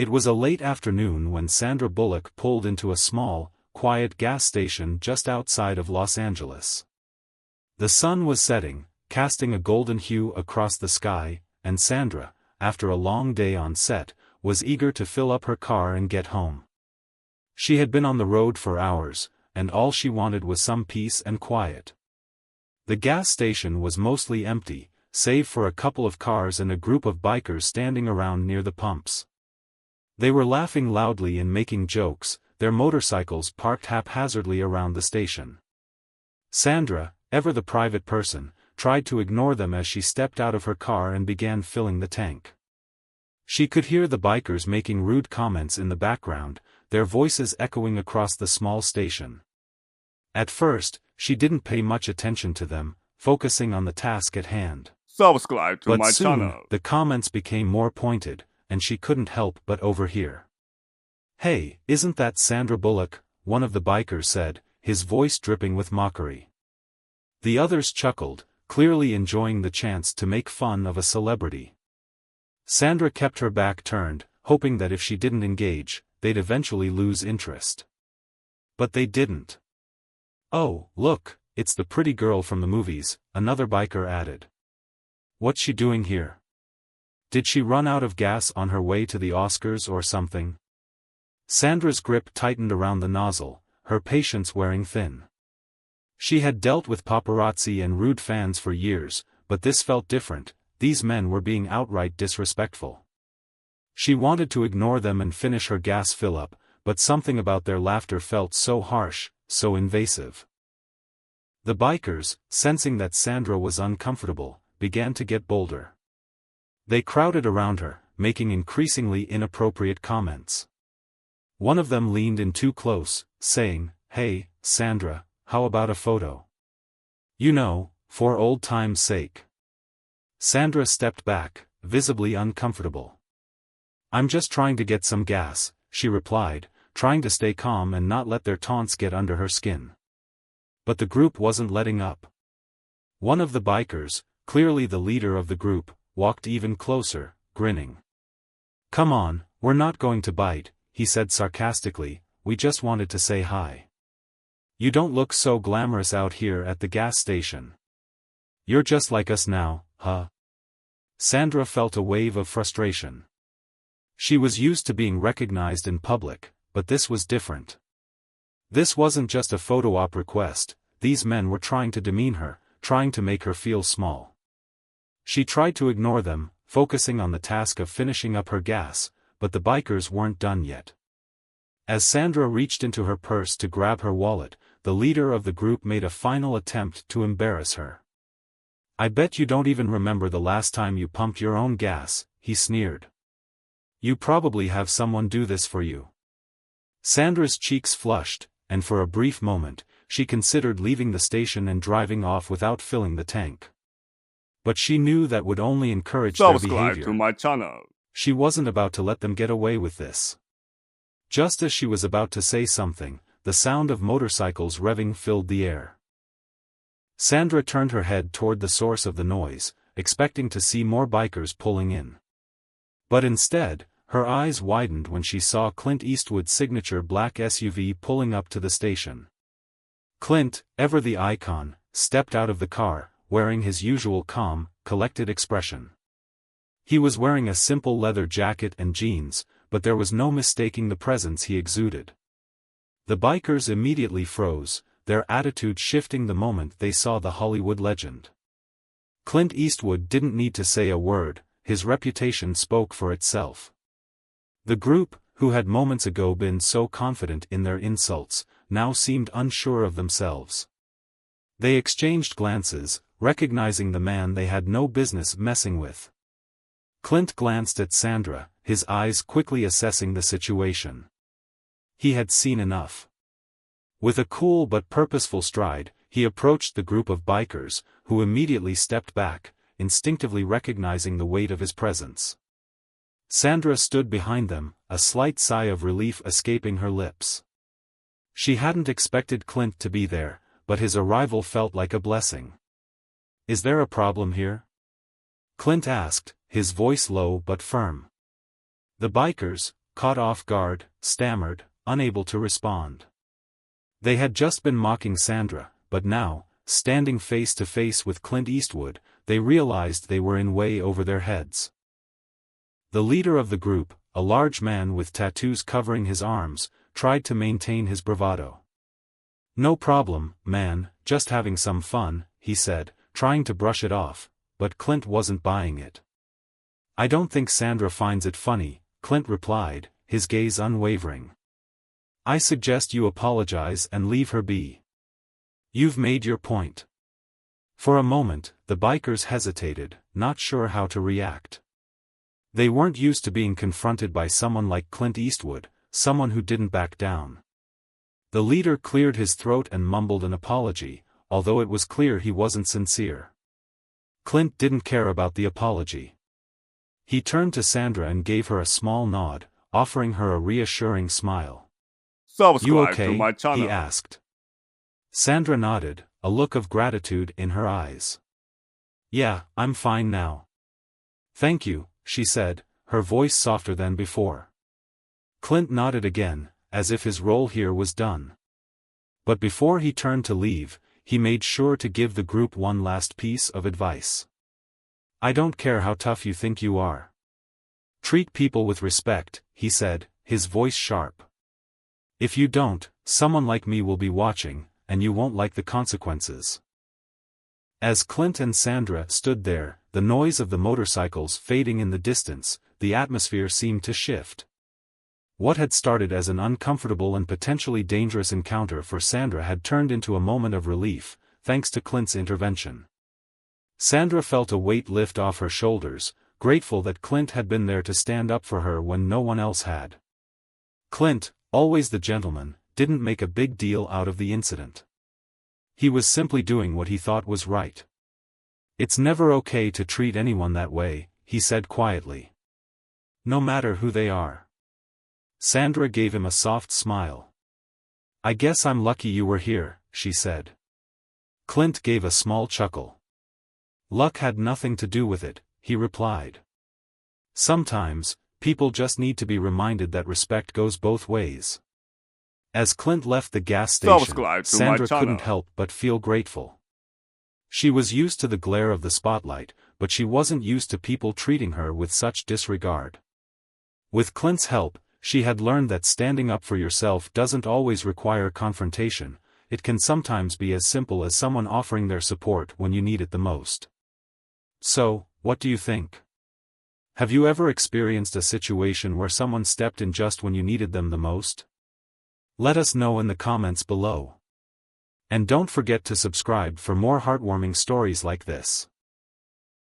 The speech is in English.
It was a late afternoon when Sandra Bullock pulled into a small, quiet gas station just outside of Los Angeles. The sun was setting, casting a golden hue across the sky, and Sandra, after a long day on set, was eager to fill up her car and get home. She had been on the road for hours, and all she wanted was some peace and quiet. The gas station was mostly empty, save for a couple of cars and a group of bikers standing around near the pumps. They were laughing loudly and making jokes, their motorcycles parked haphazardly around the station. Sandra, ever the private person, tried to ignore them as she stepped out of her car and began filling the tank. She could hear the bikers making rude comments in the background, their voices echoing across the small station. At first, she didn't pay much attention to them, focusing on the task at hand. Subscribe to But my soon, channel. the comments became more pointed, and she couldn't help but overhear. "Hey, isn't that Sandra Bullock?" one of the bikers said, his voice dripping with mockery. The others chuckled, clearly enjoying the chance to make fun of a celebrity. Sandra kept her back turned, hoping that if she didn't engage, they'd eventually lose interest. But they didn't. "Oh, look, it's the pretty girl from the movies," another biker added. "What's she doing here? Did she run out of gas on her way to the Oscars or something?" Sandra's grip tightened around the nozzle, her patience wearing thin. She had dealt with paparazzi and rude fans for years, but this felt different. These men were being outright disrespectful. She wanted to ignore them and finish her gas fill-up, but something about their laughter felt so harsh, so invasive. The bikers, sensing that Sandra was uncomfortable, began to get bolder. They crowded around her, making increasingly inappropriate comments. One of them leaned in too close, saying, "Hey, Sandra, how about a photo? You know, for old time's sake." Sandra stepped back, visibly uncomfortable. "I'm just trying to get some gas," she replied, trying to stay calm and not let their taunts get under her skin. But the group wasn't letting up. One of the bikers, clearly the leader of the group, walked even closer, grinning. "Come on, we're not going to bite," he said sarcastically, "we just wanted to say hi. You don't look so glamorous out here at the gas station. You're just like us now, huh?" Sandra felt a wave of frustration. She was used to being recognized in public, but this was different. This wasn't just a photo op request, these men were trying to demean her, trying to make her feel small. She tried to ignore them, focusing on the task of finishing up her gas, but the bikers weren't done yet. As Sandra reached into her purse to grab her wallet, the leader of the group made a final attempt to embarrass her. "I bet you don't even remember the last time you pumped your own gas," he sneered. "You probably have someone do this for you." Sandra's cheeks flushed, and for a brief moment, she considered leaving the station and driving off without filling the tank. But she knew that would only encourage their Subscribe behavior. to my channel. She wasn't about to let them get away with this. Just as she was about to say something, the sound of motorcycles revving filled the air. Sandra turned her head toward the source of the noise, expecting to see more bikers pulling in. But instead, her eyes widened when she saw Clint Eastwood's signature black SUV pulling up to the station. Clint, ever the icon, stepped out of the car, wearing his usual calm, collected expression. He was wearing a simple leather jacket and jeans, but there was no mistaking the presence he exuded. The bikers immediately froze, their attitude shifting the moment they saw the Hollywood legend. Clint Eastwood didn't need to say a word, his reputation spoke for itself. The group, who had moments ago been so confident in their insults, now seemed unsure of themselves. They exchanged glances, recognizing the man they had no business messing with. Clint glanced at Sandra, his eyes quickly assessing the situation. He had seen enough. With a cool but purposeful stride, he approached the group of bikers, who immediately stepped back, instinctively recognizing the weight of his presence. Sandra stood behind them, a slight sigh of relief escaping her lips. She hadn't expected Clint to be there, but his arrival felt like a blessing. "Is there a problem here?" Clint asked, his voice low but firm. The bikers, caught off guard, stammered, unable to respond. They had just been mocking Sandra, but now, standing face to face with Clint Eastwood, they realized they were in way over their heads. The leader of the group, a large man with tattoos covering his arms, tried to maintain his bravado. "No problem, man, just having some fun," he said, trying to brush it off, but Clint wasn't buying it. "I don't think Sandra finds it funny," Clint replied, his gaze unwavering. "I suggest you apologize and leave her be. You've made your point." For a moment, the bikers hesitated, not sure how to react. They weren't used to being confronted by someone like Clint Eastwood, someone who didn't back down. The leader cleared his throat and mumbled an apology, although it was clear he wasn't sincere. Clint didn't care about the apology. He turned to Sandra and gave her a small nod, offering her a reassuring smile. "You okay?" he asked. Sandra nodded, a look of gratitude in her eyes. "Yeah, I'm fine now." "Thank you," she said, her voice softer than before. Clint nodded again, as if his role here was done. But before he turned to leave, he made sure to give the group one last piece of advice. "I don't care how tough you think you are. Treat people with respect," he said, his voice sharp. "If you don't, someone like me will be watching, and you won't like the consequences." As Clint and Sandra stood there, the noise of the motorcycles fading in the distance, the atmosphere seemed to shift. What had started as an uncomfortable and potentially dangerous encounter for Sandra had turned into a moment of relief, thanks to Clint's intervention. Sandra felt a weight lift off her shoulders, grateful that Clint had been there to stand up for her when no one else had. Clint, always the gentleman, didn't make a big deal out of the incident. He was simply doing what he thought was right. "It's never okay to treat anyone that way," he said quietly. "No matter who they are." Sandra gave him a soft smile. "I guess I'm lucky you were here," she said. Clint gave a small chuckle. "Luck had nothing to do with it," he replied. "Sometimes, people just need to be reminded that respect goes both ways." As Clint left the gas station, Sandra couldn't help but feel grateful. She was used to the glare of the spotlight, but she wasn't used to people treating her with such disregard. With Clint's help, she had learned that standing up for yourself doesn't always require confrontation. It can sometimes be as simple as someone offering their support when you need it the most. So, what do you think? Have you ever experienced a situation where someone stepped in just when you needed them the most? Let us know in the comments below. And don't forget to subscribe for more heartwarming stories like this.